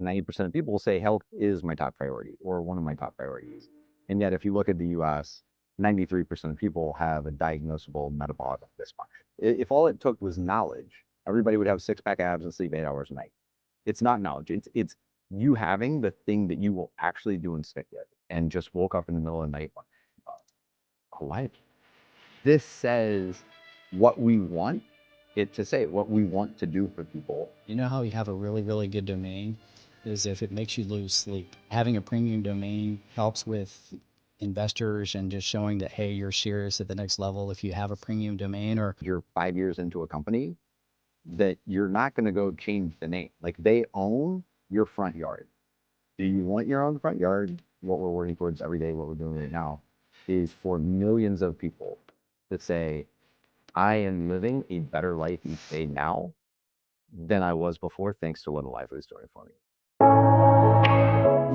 90% of people will say health is my top priority or one of my top priorities. And yet, if you look at the US, 93% of people have a diagnosable metabolic dysfunction. If all it took was knowledge, everybody would have six-pack abs and sleep 8 hours a night. It's not knowledge. It's you having the thing that you will actually do and stick with, and just woke up in the middle of the night alive. This says what we want it to say, what we want to do for people. You know how you have a really, really good domain is if it makes you lose sleep. Having a premium domain helps with investors and just showing that, hey, you're serious at the next level if you have a premium domain. Or you're 5 years into a company, that you're not going to go change the name. Like, they own your front yard. Do you want your own front yard? What we're working towards every day, what we're doing right now, is for millions of people to say, I am living a better life each day now than I was before, thanks to what Lively is doing for me.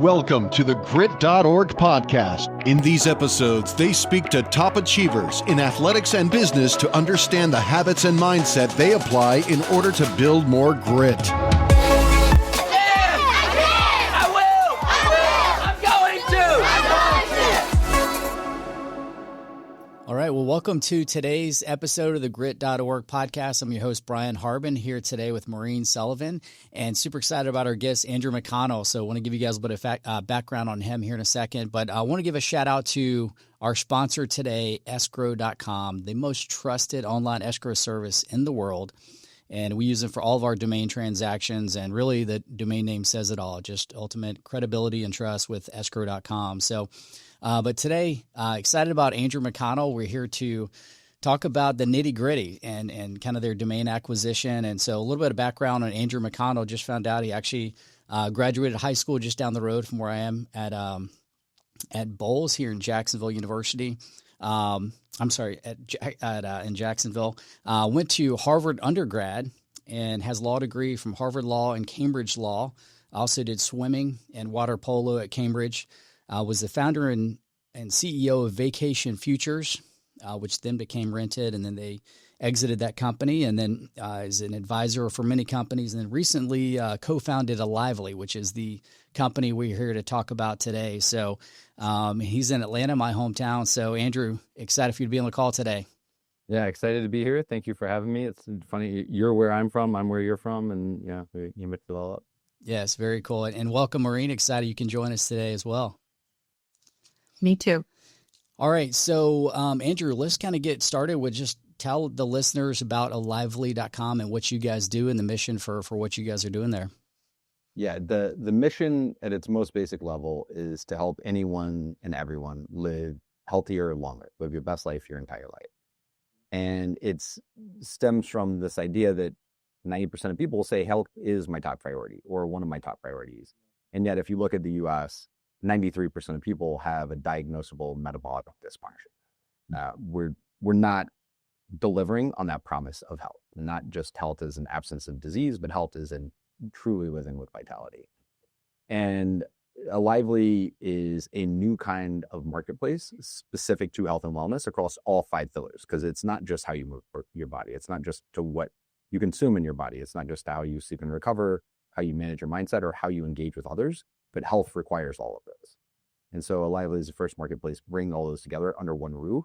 Welcome to the Grit.org podcast. In these episodes, they speak to top achievers in athletics and business to understand the habits and mindset they apply in order to build more grit. All right, well, welcome to today's episode of the Grit.org podcast. I'm your host, Brian Harbin, here today with Maureen Sullivan, and super excited about our guest, Andrew McConnell. So I want to give you guys a bit of background on him here in a second, but I want to give a shout out to our sponsor today, escrow.com, the most trusted online escrow service in the world. And we use them for all of our domain transactions, and really the domain name says it all, just ultimate credibility and trust with escrow.com. So but today, excited about Andrew McConnell. We're here to talk about the nitty gritty and kind of their domain acquisition. And so a little bit of background on Andrew McConnell. Just found out he actually graduated high school just down the road from where I am at Bowles here in Jacksonville University. In Jacksonville. Went to Harvard undergrad and has a law degree from Harvard Law and Cambridge Law. Also did swimming and water polo at Cambridge. Was the founder and CEO of Vacation Futures, which then became Rented, and then they exited that company, and then is an advisor for many companies, and then recently co-founded Lively, which is the company we're here to talk about today. So he's in Atlanta, my hometown. So Andrew, excited for you to be on the call today. Yeah, excited to be here. Thank you for having me. It's funny, you're where I'm from, I'm where you're from, and yeah, you mixed it all up. Yes, very cool. And welcome, Maureen. Excited you can join us today as well. Me too. All right. So, Andrew, let's kind of get started with just tell the listeners about Lively.com and what you guys do and the mission for what you guys are doing there. Yeah, the mission at its most basic level is to help anyone and everyone live healthier, longer, live your best life your entire life. And it stems from this idea that 90% of people will say health is my top priority or one of my top priorities. And yet, if you look at the US, 93% of people have a diagnosable metabolic dysfunction. We're not delivering on that promise of health. Not just health as an absence of disease, but health is in truly living with vitality. And Lively is a new kind of marketplace specific to health and wellness across all 5 pillars, because it's not just how you move your body. It's not just to what you consume in your body. It's not just how you sleep and recover, how you manage your mindset, or how you engage with others. But health requires all of those. And so Lively is the first marketplace bringing all those together under one roof,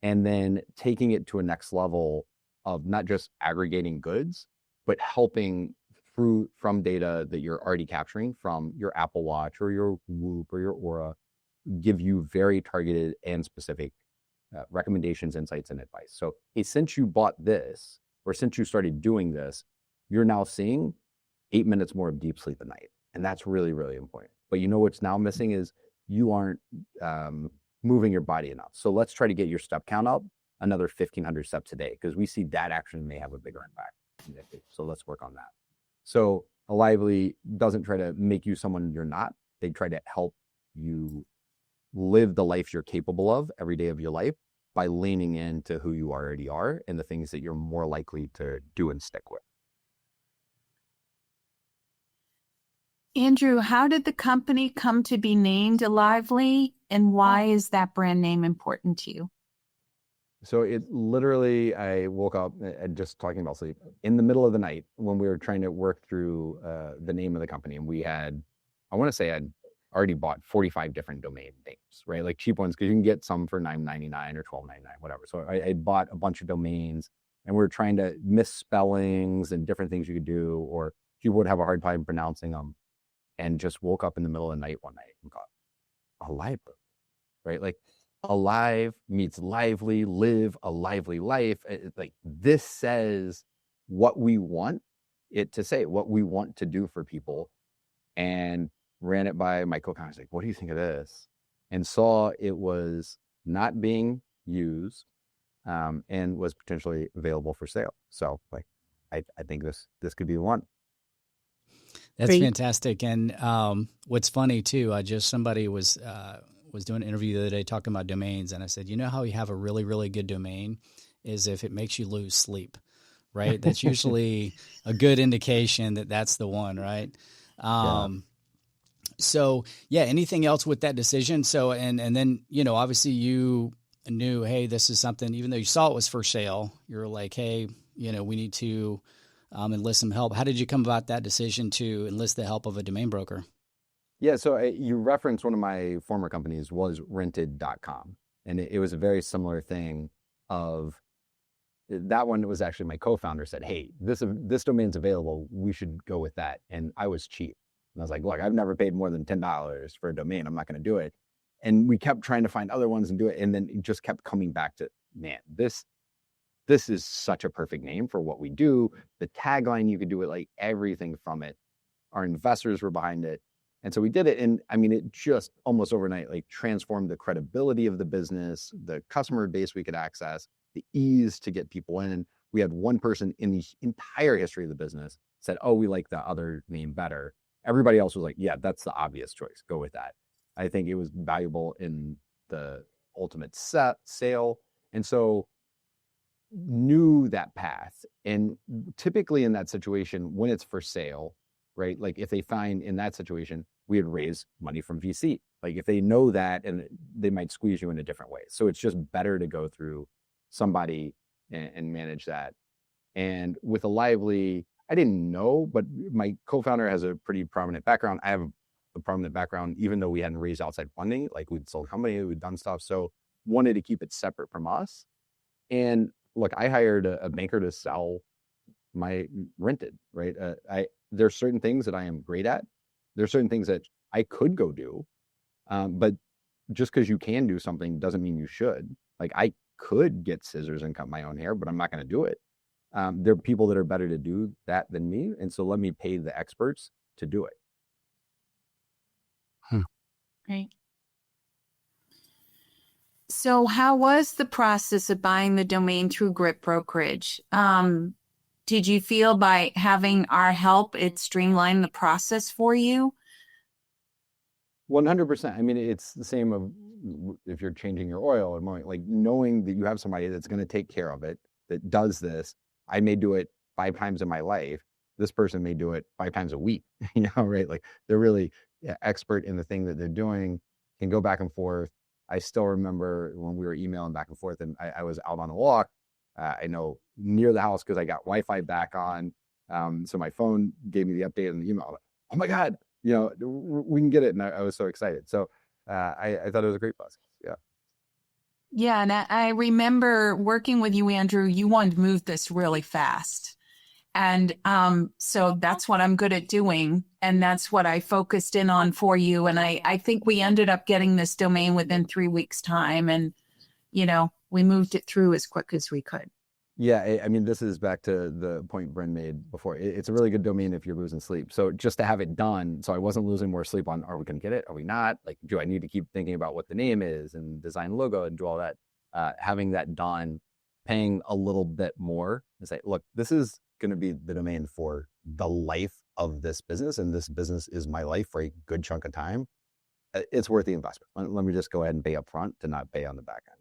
and then taking it to a next level of not just aggregating goods, but helping from data that you're already capturing from your Apple Watch or your Whoop or your Aura, give you very targeted and specific recommendations, insights, and advice. So since you bought this, or since you started doing this, you're now seeing 8 minutes more of deep sleep a night. And that's really, really important. But you know what's now missing is you aren't moving your body enough. So let's try to get your step count up another 1,500 steps a day, because we see that action may have a bigger impact. So let's work on that. So Lively doesn't try to make you someone you're not. They try to help you live the life you're capable of every day of your life by leaning into who you already are and the things that you're more likely to do and stick with. Andrew, how did the company come to be named Lively, and why is that brand name important to you? So it literally, I woke up and just talking about sleep in the middle of the night when we were trying to work through the name of the company. And we had, I want to say I'd already bought 45 different domain names, right? Like cheap ones, because you can get some for $9.99 or $12.99, whatever. So I bought a bunch of domains and we were trying to misspellings and different things you could do, or people would have a hard time pronouncing them, and just woke up in the middle of the night one night and got a library, right? Like alive meets lively, live a lively life. Like this says what we want it to say, what we want to do for people. And ran it by my co-founder. I was like, what do you think of this? And saw it was not being used and was potentially available for sale. So like, I think this could be the one. That's fantastic. And what's funny too, somebody was doing an interview the other day talking about domains, and I said, you know how you have a really, really good domain is if it makes you lose sleep, right? That's usually a good indication that that's the one, right? So yeah, anything else with that decision? So, and then, obviously you knew, hey, this is something, even though you saw it was for sale, you're like, hey, we need to enlist some help. How did you come about that decision to enlist the help of a domain broker? Yeah. So you referenced one of my former companies was rented.com. And it was a very similar thing of that one. Was actually my co-founder said, hey, this domain's available. We should go with that. And I was cheap. And I was like, look, I've never paid more than $10 for a domain. I'm not going to do it. And we kept trying to find other ones and do it. And then it just kept coming back to, man, this is such a perfect name for what we do. The tagline, you could do it, like everything from it. Our investors were behind it. And so we did it. And I mean, it just almost overnight, like transformed the credibility of the business, the customer base we could access, the ease to get people in. We had one person in the entire history of the business said, oh, we like the other name better. Everybody else was like, yeah, that's the obvious choice. Go with that. I think it was valuable in the ultimate sale. And so knew that path. And typically in that situation, when it's for sale, right? Like if they find in that situation, we would raise money from VC. Like if they know that, and they might squeeze you in a different way. So it's just better to go through somebody and manage that. And with a lively, I didn't know, but my co-founder has a pretty prominent background. I have a prominent background, even though we hadn't raised outside funding. Like we'd sold a company, we'd done stuff. So wanted to keep it separate from us. And look, I hired a banker to sell my rented, right? There's certain things that I am great at. There's certain things that I could go do. But just because you can do something doesn't mean you should. Like I could get scissors and cut my own hair, but I'm not going to do it. There are people that are better to do that than me. And so let me pay the experts to do it. Great. So how was the process of buying the domain through Grit Brokerage? Did you feel by having our help, it streamlined the process for you? 100%. I mean, it's the same of if you're changing your oil or mowing, like knowing that you have somebody that's going to take care of it, that does this. I may do it 5 times in my life. This person may do it 5 times a week, right? Like they're really expert in the thing that they're doing, can go back and forth. I still remember when we were emailing back and forth, and I was out on a walk, I know near the house because I got Wi-Fi back on. So my phone gave me the update on the email. Oh my God, we can get it. And I was so excited. So I thought it was a great process. Yeah. Yeah. And I remember working with you, Andrew. You wanted to move this really fast. And so that's what I'm good at doing. And that's what I focused in on for you. And I think we ended up getting this domain within 3 weeks' time. And, we moved it through as quick as we could. Yeah. I mean, this is back to the point Bryn made before. It's a really good domain if you're losing sleep. So just to have it done, so I wasn't losing more sleep on, are we going to get it? Are we not? Like, do I need to keep thinking about what the name is and design logo and do all that? Having that done, paying a little bit more and say, look, this is going to be the domain for the life of this business. And this business is my life for a good chunk of time. It's worth the investment. Let me just go ahead and pay up front to not pay on the back end.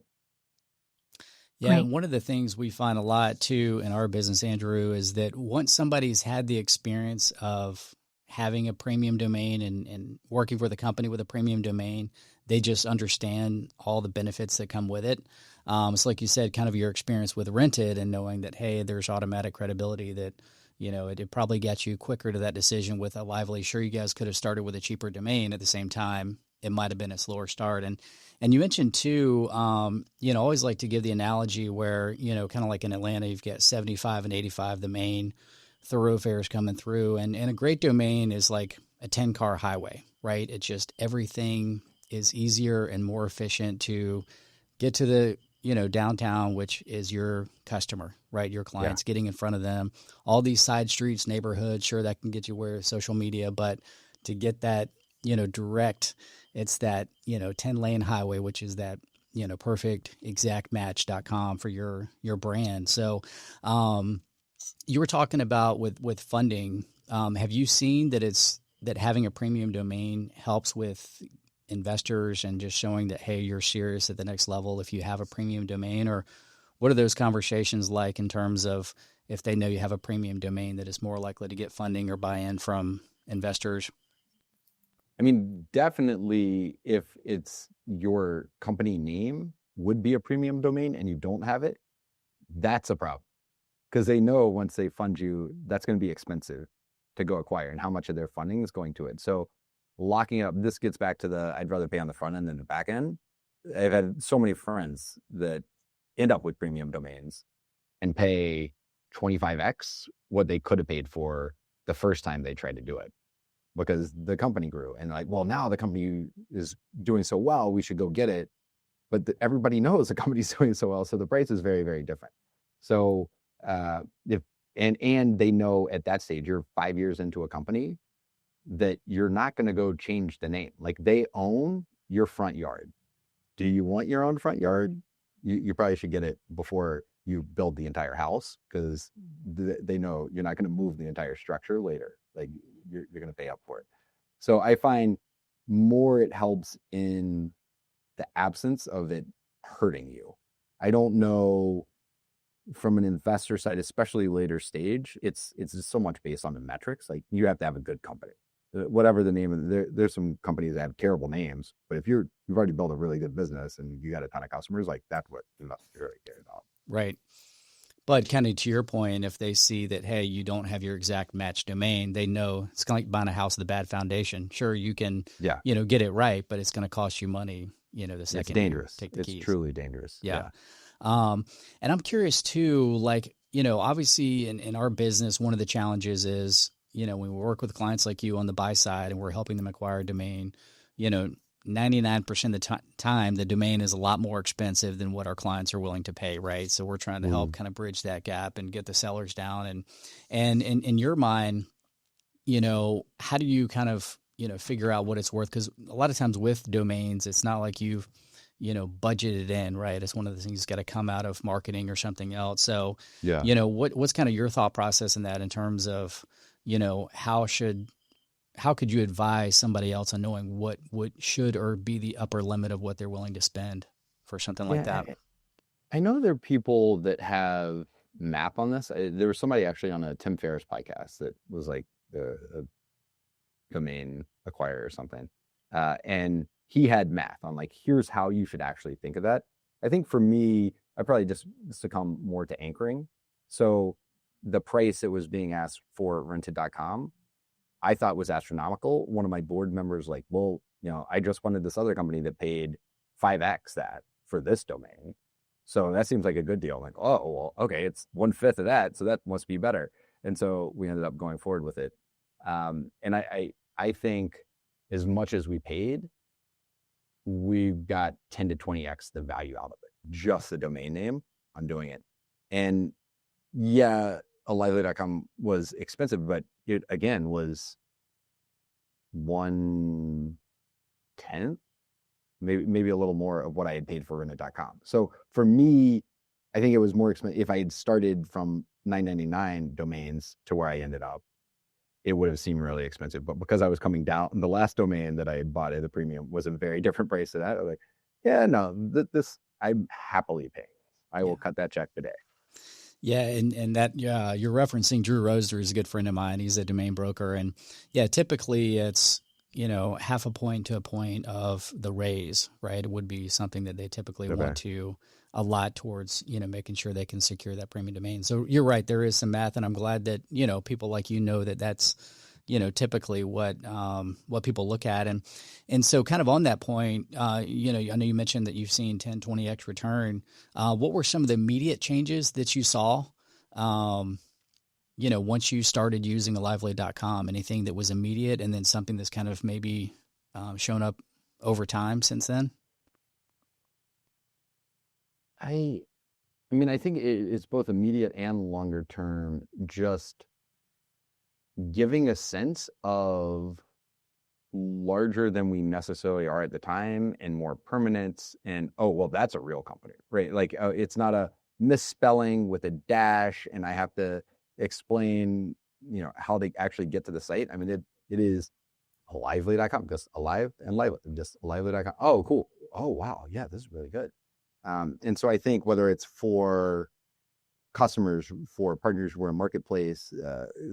Yeah. Great. And one of the things we find a lot too in our business, Andrew, is that once somebody's had the experience of having a premium domain and working for the company with a premium domain, they just understand all the benefits that come with it. It's like you said, kind of your experience with Rented and knowing that, hey, there's automatic credibility that, it probably gets you quicker to that decision with a Lively. Sure, you guys could have started with a cheaper domain at the same time. It might have been a slower start. And you mentioned too, always like to give the analogy where, kind of like in Atlanta, you've got 75 and 85, the main thoroughfares coming through. And a great domain is like a 10-car highway, right? It's just everything is easier and more efficient to get to the, downtown, which is your customer, right? Your clients, getting in front of them, all these side streets, neighborhoods, sure, that can get you where social media, but to get that, direct, it's that, 10-lane highway, which is that, perfect exactmatch.com for your brand. So, you were talking about with funding, have you seen that having a premium domain helps with investors and just showing that, hey, you're serious at the next level if you have a premium domain? Or what are those conversations like in terms of if they know you have a premium domain that is more likely to get funding or buy-in from investors? I mean, definitely if it's your company name would be a premium domain and you don't have it, that's a problem. Because they know once they fund you, that's going to be expensive to go acquire and how much of their funding is going to it. So locking up, this gets back to I'd rather pay on the front end than the back end. I've had so many friends that end up with premium domains and pay 25x what they could have paid for the first time they tried to do it because the company grew. And like, well, now the company is doing so well, we should go get it. But everybody knows the company's doing so well. So the price is very, very different. So if they know at that stage, you're 5 years into a company, that you're not going to go change the name. Like they own your front yard. Do you want your own front yard? You probably should get it before you build the entire house because they know you're not going to move the entire structure later. Like you're going to pay up for it. So I find more it helps in the absence of it hurting you. I don't know from an investor side, especially later stage, it's just so much based on the metrics. Like you have to have a good company. Whatever the name of there's some companies that have terrible names, but if you've already built a really good business and you got a ton of customers, like that's what investors really care about. Right. But kind of to your point, if they see that, hey, you don't have your exact match domain, they know it's kind of like buying a house with a bad foundation. Sure, you can, get it right, but it's going to cost you money, the second it's dangerous. You take the keys. It's truly dangerous. Yeah. And I'm curious too, like, obviously in our business, one of the challenges is, when we work with clients like you on the buy side and we're helping them acquire a domain, 99% of the time, the domain is a lot more expensive than what our clients are willing to pay. Right. So we're trying to help kind of bridge that gap and get the sellers down. And in your mind, how do you kind of, figure out what it's worth? Because a lot of times with domains, it's not like you've, budgeted in, right? It's one of the things that's got to come out of marketing or something else. So, what's kind of your thought process in that in terms of, how could you advise somebody else on knowing what should or be the upper limit of what they're willing to spend for something like that? I know there are people that have math on this. There was somebody actually on a Tim Ferriss podcast that was like a domain acquirer or something. And he had math on like, here's how you should actually think of that. I think for me, I probably just succumb more to anchoring. So the price that was being asked for rented.com, I thought was astronomical. One of my board members like, well, I just wanted this other company that paid 5x that for this domain. So that seems like a good deal. I'm like, oh, well, okay, it's 1/5 of that. So that must be better. And so we ended up going forward with it. And I think as much as we paid, we got 10 to 20x the value out of it, just the domain name on doing it. And yeah, a lively.com was expensive, but it again was 1/10, maybe a little more of what I had paid for rented.com. So for me, I think it was more expensive. If I had started from $9.99 domains to where I ended up, it would have seemed really expensive. But because I was coming down, the last domain that I had bought at the premium was a very different price to that. I was like, yeah, no, this I'm happily paying. I will cut that check today. Yeah, and that you're referencing Drew Roser is a good friend of mine. He's a domain broker, and yeah, typically it's half a point to a point of the raise, right? It would be something that they typically Okay. want to allot towards making sure they can secure that premium domain. So you're right, there is some math, and I'm glad that people like that that's typically what people look at, and so kind of on that point, I know you mentioned that you've seen 10-20x return. What were some of the immediate changes that you saw? Once you started using the lively.com, anything that was immediate, and then something that's kind of maybe shown up over time since then? I mean, I think it's both immediate and longer term, just giving a sense of larger than we necessarily are at the time and more permanence. And, oh, well, that's a real company, right? Like, it's not a misspelling with a dash and I have to explain, how they actually get to the site. I mean, it is lively.com, just alive and lively, just lively.com. Oh, cool. Oh, wow. Yeah, this is really good. And so I think whether it's for customers, for partners who are a marketplace,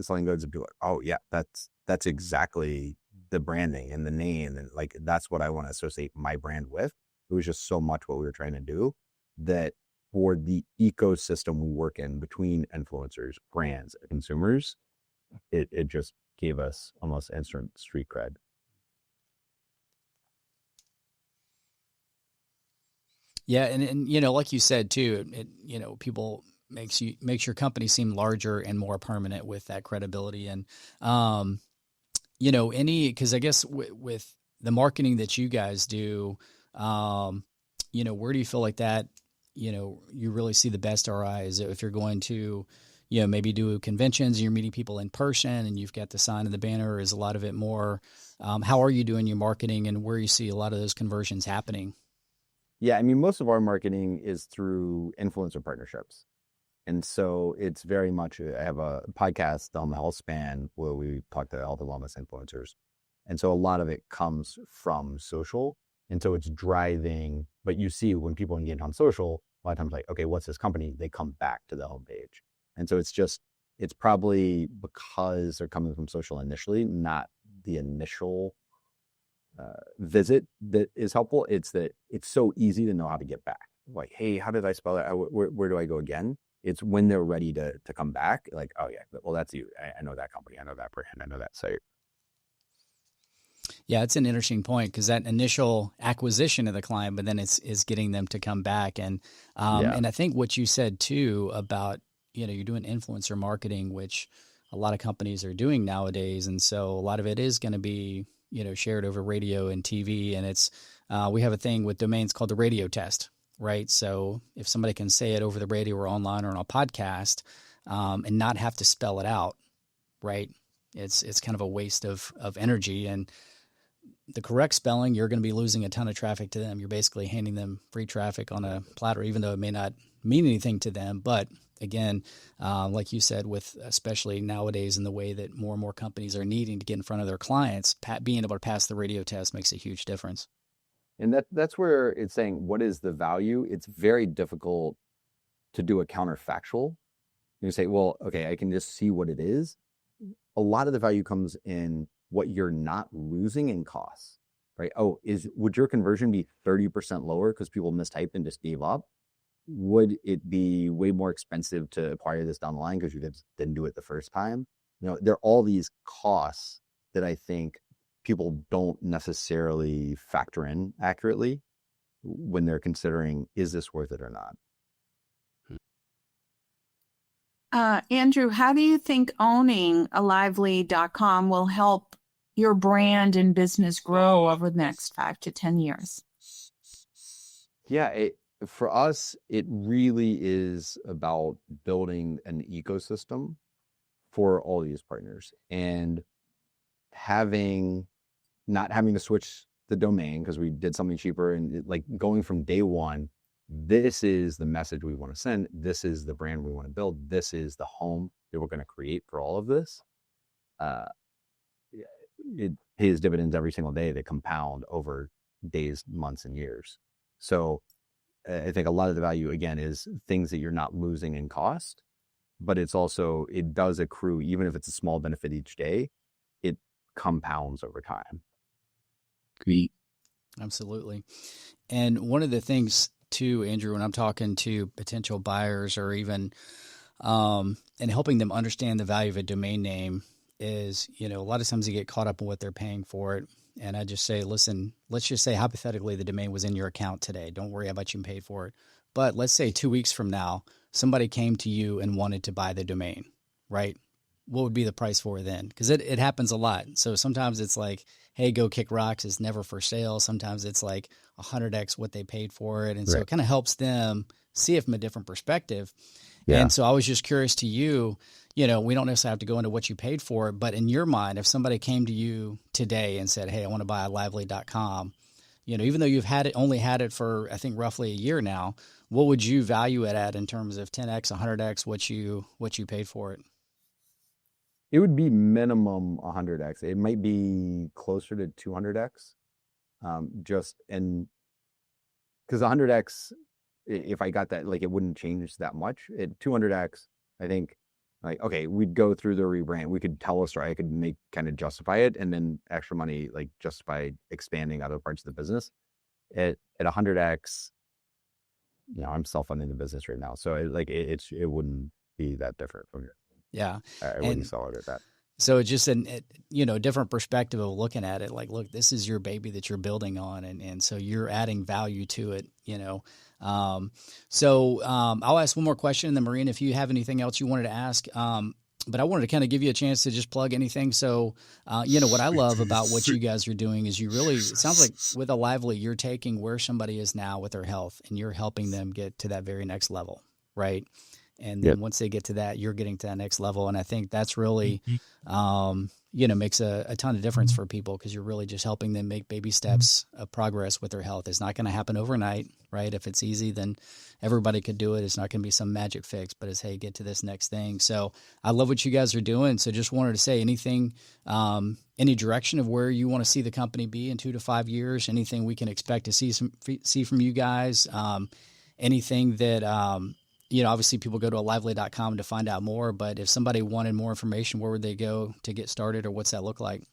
selling goods, and people are like, oh yeah, that's exactly the branding and the name, and like that's what I want to associate my brand with. It was just so much what we were trying to do that for the ecosystem we work in between influencers, brands, and consumers, it just gave us almost instant street cred. Yeah, and like you said too, people makes your company seem larger and more permanent with that credibility. And because I guess with the marketing that you guys do, where do you feel like that you really see the best ROI? Is it if you're going to maybe do conventions and you're meeting people in person and you've got the sign and the banner? Or is a lot of it more how are you doing your marketing, and where you see a lot of those conversions happening? Yeah, I mean, most of our marketing is through influencer partnerships. And so it's very much, I have a podcast on the health span where we talk to health and wellness influencers. And so a lot of it comes from social. And so it's driving, but you see when people engage on social, a lot of times like, okay, what's this company? They come back to the homepage. And so it's probably because they're coming from social initially, not the initial visit that is helpful. It's that it's so easy to know how to get back. Like, hey, how did I spell it? Where do I go again? It's when they're ready to come back. Like, oh yeah, well, that's you. I know that company. I know that brand. I know that site. Yeah, it's an interesting point because that initial acquisition of the client, but then is getting them to come back. And and I think what you said too about, you're doing influencer marketing, which a lot of companies are doing nowadays. And so a lot of it is going to be, shared over radio and TV. And it's, we have a thing with domains called the radio test, right? So if somebody can say it over the radio or online or on a podcast, and not have to spell it out, right? It's kind of a waste of energy. And the correct spelling, you're going to be losing a ton of traffic to them. You're basically handing them free traffic on a platter, even though it may not mean anything to them. But again, like you said, with especially nowadays in the way that more and more companies are needing to get in front of their clients, being able to pass the radio test makes a huge difference. And that's where it's saying, what is the value? It's very difficult to do a counterfactual. You say, well, okay, I can just see what it is. A lot of the value comes in what you're not losing in costs, right? Oh, would your conversion be 30% lower because people mistyped and just gave up? Would it be way more expensive to acquire this down the line because you didn't do it the first time? There are all these costs that I think people don't necessarily factor in accurately when they're considering, is this worth it or not? Andrew, how do you think owning a lively.com will help your brand and business grow over the next 5 to 10 years? Yeah, for us, it really is about building an ecosystem for all these partners and not having to switch the domain because we did something cheaper, and like going from day one, this is the message we want to send. This is the brand we want to build. This is the home that we're going to create for all of this. It pays dividends every single day that compound over days, months, and years. So I think a lot of the value, again, is things that you're not losing in cost but it's also, it does accrue, even if it's a small benefit each day, it compounds over time. Great. Absolutely. And one of the things too, Andrew, when I'm talking to potential buyers or even and helping them understand the value of a domain name is, a lot of times they get caught up in what they're paying for it. And I just say, listen, let's just say hypothetically the domain was in your account today. Don't worry how much you paid for it. But let's say 2 weeks from now, somebody came to you and wanted to buy the domain, right? What would be the price for it then? Because it happens a lot. So sometimes it's like, hey, go kick rocks. It's never for sale. Sometimes it's like 100x what they paid for it. And so it kind of helps them see it from a different perspective. Yeah. And so I was just curious to you, we don't necessarily have to go into what you paid for it, but in your mind, if somebody came to you today and said, hey, I want to buy lively.com, even though you've only had it for, I think, roughly a year now, what would you value it at in terms of 10x, 100x, what you paid for it? It would be minimum 100x. It might be closer to 200x. Because 100x, if I got that, like, it wouldn't change that much. At 200x, I think, like, okay, we'd go through the rebrand. We could tell a story. I could kind of justify it, and then extra money, like, justify expanding other parts of the business. At 100x, I'm self-funding the business right now, so it wouldn't be that different from here. Yeah, I wouldn't sell it at that. So it's just a different perspective of looking at it. Like, look, this is your baby that you're building on, and so you're adding value to it. So I'll ask one more question, and then Maureen, if you have anything else you wanted to ask. But I wanted to kind of give you a chance to just plug anything. So, what I love about what you guys are doing is it sounds like with a Lively, you're taking where somebody is now with their health, and you're helping them get to that very next level, right? And then once they get to that, you're getting to that next level. And I think that's really, makes a ton of difference for people, because you're really just helping them make baby steps of progress with their health. It's not going to happen overnight, right? If it's easy, then everybody could do it. It's not going to be some magic fix, but it's, hey, get to this next thing. So I love what you guys are doing. So just wanted to say anything, any direction of where you want to see the company be in 2 to 5 years, anything we can expect to see from you guys, anything that, obviously people go to lively.com to find out more, but if somebody wanted more information, where would they go to get started, or what's that look like?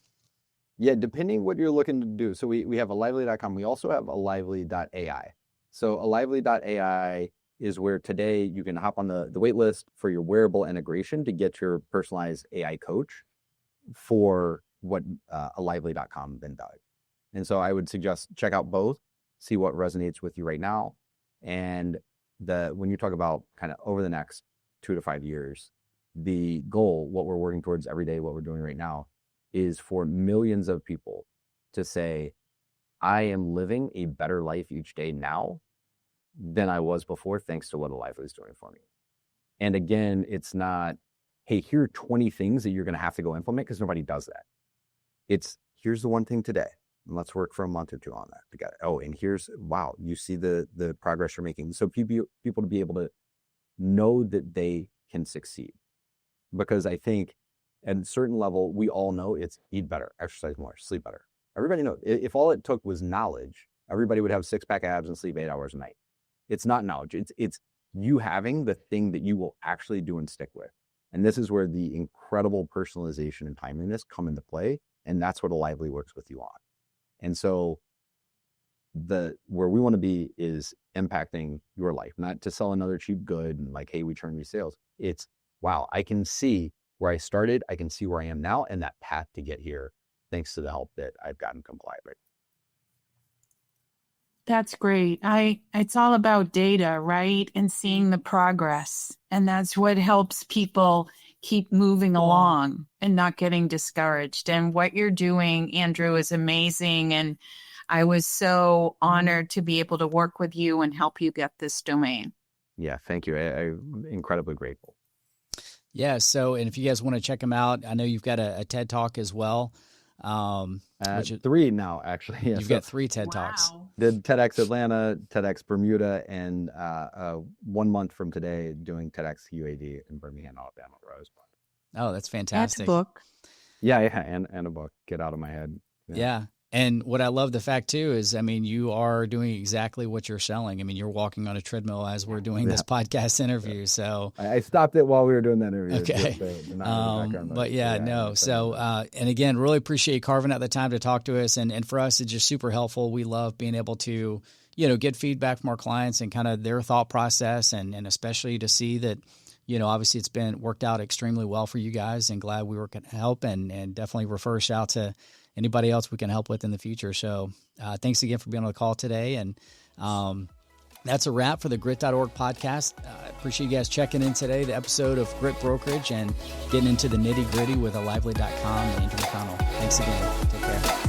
Yeah, depending what you're looking to do. So we have a lively.com. We also have a lively.ai. So a lively.ai is where today you can hop on the wait list for your wearable integration to get your personalized AI coach for what a lively.com then does. And so I would suggest check out both, see what resonates with you right now. And when you talk about kind of over the next 2 to 5 years, the goal, what we're working towards every day, what we're doing right now, is for millions of people to say, I am living a better life each day now than I was before, thanks to what a Lively is doing for me. And again, it's not, hey, here are 20 things that you're going to have to go implement, because nobody does that. It's, here's the one thing today, and let's work for a month or two on that together. Oh, and here's, wow, you see the progress you're making. So people to be able to know that they can succeed. Because I think at a certain level, we all know it's eat better, exercise more, sleep better. Everybody knows. If all it took was knowledge, everybody would have 6-pack abs and sleep 8 hours a night. It's not knowledge. It's you having the thing that you will actually do and stick with. And this is where the incredible personalization and timeliness come into play. And that's what a Lively works with you on. And so where we want to be is impacting your life, not to sell another cheap good and like, hey, we turn these sales. It's, wow, I can see where I started. I can see where I am now and that path to get here, thanks to the help that I've gotten from Lively. That's great. It's all about data, right? And seeing the progress. And that's what helps people keep moving along and not getting discouraged. And what you're doing, Andrew, is amazing. And I was so honored to be able to work with you and help you get this domain. Yeah, thank you. I'm incredibly grateful. Yeah. So, and if you guys want to check him out, I know you've got a TED Talk as well. 3 now, actually. Yeah, you've got 3 TED Talks. Did TEDx Atlanta, TEDx Bermuda, and 1 month from today doing TEDx UAD in Birmingham, Alabama. Oh, that's fantastic. That's a book. Yeah, and a book. Get out of my head. Yeah. And what I love the fact too is, I mean, you are doing exactly what you're selling. I mean, you're walking on a treadmill as we're doing this podcast interview. So I stopped it while we were doing that interview. okay. But yeah, no. So, and again, really appreciate you carving out the time to talk to us. And for us, it's just super helpful. We love being able to, get feedback from our clients and kind of their thought process, and especially to see that, obviously it's been worked out extremely well for you guys, and glad we were going to help, and definitely refer us out to anybody else we can help with in the future. So thanks again for being on the call today. And that's a wrap for the Grit.org podcast. I appreciate you guys checking in today, the episode of Grit Brokerage, and getting into the nitty gritty with Lively.com and Andrew McConnell. Thanks again. Take care.